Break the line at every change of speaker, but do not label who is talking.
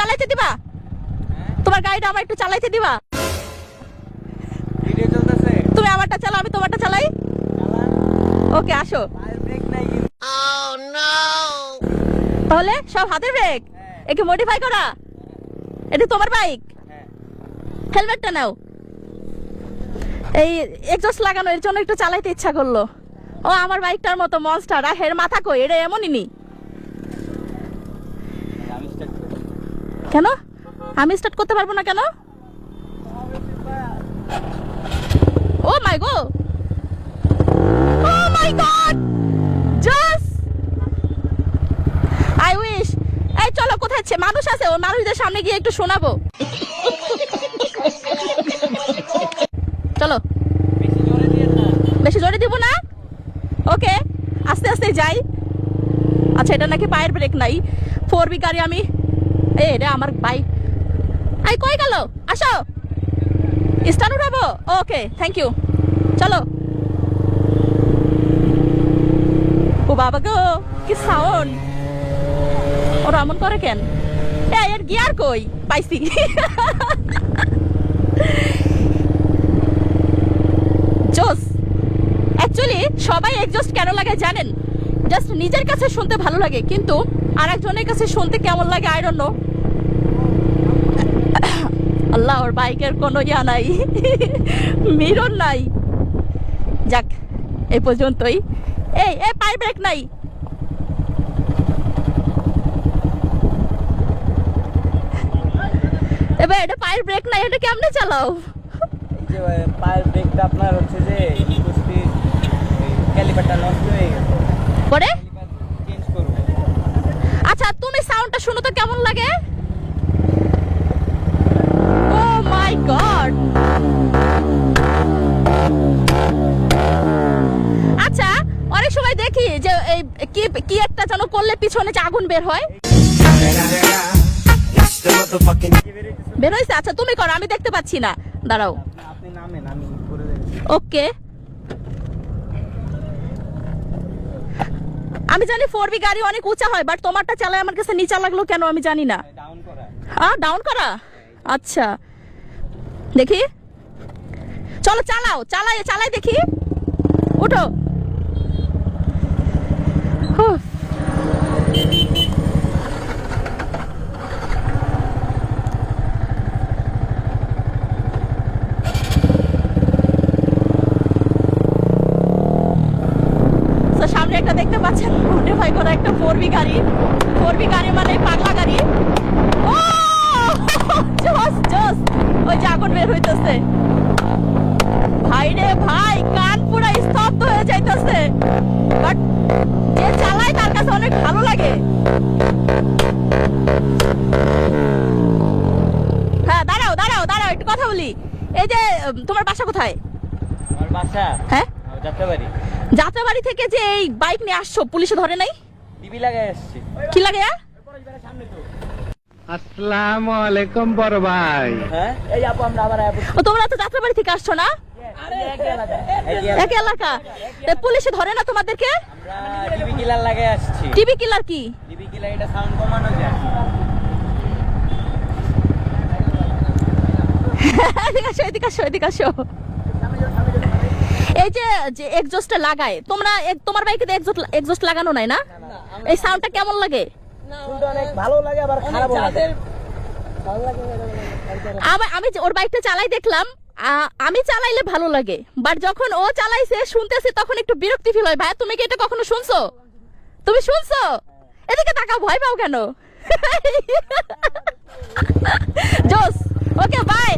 চালাইতে দিবা? তোমার গাড়িটা আমার একটু চালাইতে দিবা?
ভিডিও চলতেছে।
তুমি আমারটা চালাও, আমি তোমারটা চালাই। ওকে, আসো।
ব্রেক নাই কিন্তু।
তাহলে সব হাতের ব্রেক? একে মডিফাই করা? এটা তোমার বাইক? হেলমেটটা নাও। এই এক্সস্ট লাগানো এর জন্য একটু চালাইতে ইচ্ছা করলো। ও আমার বাইকটার মতো মনস্টার। আর এর মাথা কই? এটা এমনই নি।
আমি স্টার্ট করি।
কেন আমি স্টার্ট করতে পারবো না কেন? ও মাই গো, ও মাই গড, জাস্ট আই উইশ। এই চলো, কোথায় মানুষ আছে? ওই মানুষদের সামনে গিয়ে একটু শোনাবো। চলো।
বেশি জোরে দিয়েন না।
বেশি জোরে দিব না? ওকে, আস্তে আস্তে যাই। আচ্ছা, এটা নাকি পায়ের ব্রেক নাই। 4B গাড়ি আমি, এটা আমার বাইক। আই কই গেল? আসো, স্টার্ট উঠাবো। ওকে, থ্যাংক ইউ। চলো। ও বাবা গো, কি সাউন্ড! ওরা এমন করে কেন? এর গিয়ার কই? পাইছি। জোস। অ্যাকচুয়ালি সবাই এক্সস্ট কেন লাগে জানেন? জাস্ট নিজের কাছে শুনতে ভালো লাগে, কিন্তু আরেকজনের কাছে শুনতে কেমন লাগে আই ডোন্ট নো। আল্লাহ, ওর বাইকের কোনো ইয়া নাই, মিরর নাই। যাক, এই পর্যন্তই। এই পায়ের ব্রেক নাই। এবার এটা পায়ের ব্রেক নাই, এটা কেমনে চালাও?
এই যে পায়ের ব্রেকটা আপনার হচ্ছে যে স্পিড ক্যালিপারটা নষ্ট হয়ে গেছে।
পরে
চেঞ্জ করব।
আচ্ছা, তুমি সাউন্ডটা শুনো তো কেমন লাগে। ও মাই গড। আচ্ছা, অনেক সময় দেখি যে এই কি একটা যেন করলে পিছনে যে আগুন বের হয়। বের হয়েছে? আচ্ছা, তুমি করো, আমি দেখতে পাচ্ছি না। দাঁড়াও।
আপনি নামেন, আমি করে দেব।
ওকে, আমি জানি 4B গাড়ি অনেক উঁচা হয়, বাট তোমারটা চালায় আমার কাছে নিচা লাগলো কেন আমি জানি না।
ডাউন করা।
ডাউন করা? আচ্ছা, দেখি। চলো চালাও, চালাই দেখি। উঠো। হুঁ। তো সামনে একটা দেখতে পাচ্ছেন মডিফাই করা একটা 4B গাড়ি। 4B গাড়ি মানে পাগলা গাড়ি। ও জোস জোস, ওই যে আগুন বের হইতেছে। ভাই রে ভাই, কান পুরা স্তব্ধ হয়ে যাইতেছে, বাট যে চালায় তার কাছে অনেক ভালো লাগে। হ্যাঁ, দাঁড়াও দাঁড়াও দাঁড়াও, একটু কথা বলি। এই যে তোমার বাসা কোথায়?
আমার বাসা
হ্যাঁ,
যাত্রাবাড়ি।
যাত্রাবাড়ি থেকে যে এই বাইক নিয়ে আসছো, পুলিশে ধরে নাই?
টিভি লাগাই আসছি।
কি লাগে?
আসসালামু আলাইকুম বড় ভাই।
হ্যাঁ, এই আপু আমরা আবার
ও, তোমরা তো যাত্রাবাড়ি থেকে আসছো না? এক এলাকা। পুলিশে ধরে না তোমাদেরকে?
আমরা টিভি কিলার লাগাই আসছি।
টিভি কিলার কি?
টিভি কিলার এটা সাউন্ড কমানো যায়।
এদিকে আসো, এদিকে আসো। এই যে এক্সস্টটা লাগায়, তোমার বাইকে এক্সস্ট লাগানো নাই না? এই সাউন্ডটা কেমন লাগে?
শুনতে অনেক ভালো লাগে, আবার খারাপও লাগে।
আমি ওর বাইকটা চালাই দেখলাম, আমি চালাইলে ভালো লাগে, বাট যখন ও চালাইছে শুনতেছে তখন একটু বিরক্তি ফিল হয়। ভাই, তুমি কি এটা কখনো শুনছো? তুমি শুনছো? এদিকে তাকাও, ভয় পাও কেন? জোস। ওকে, বাই।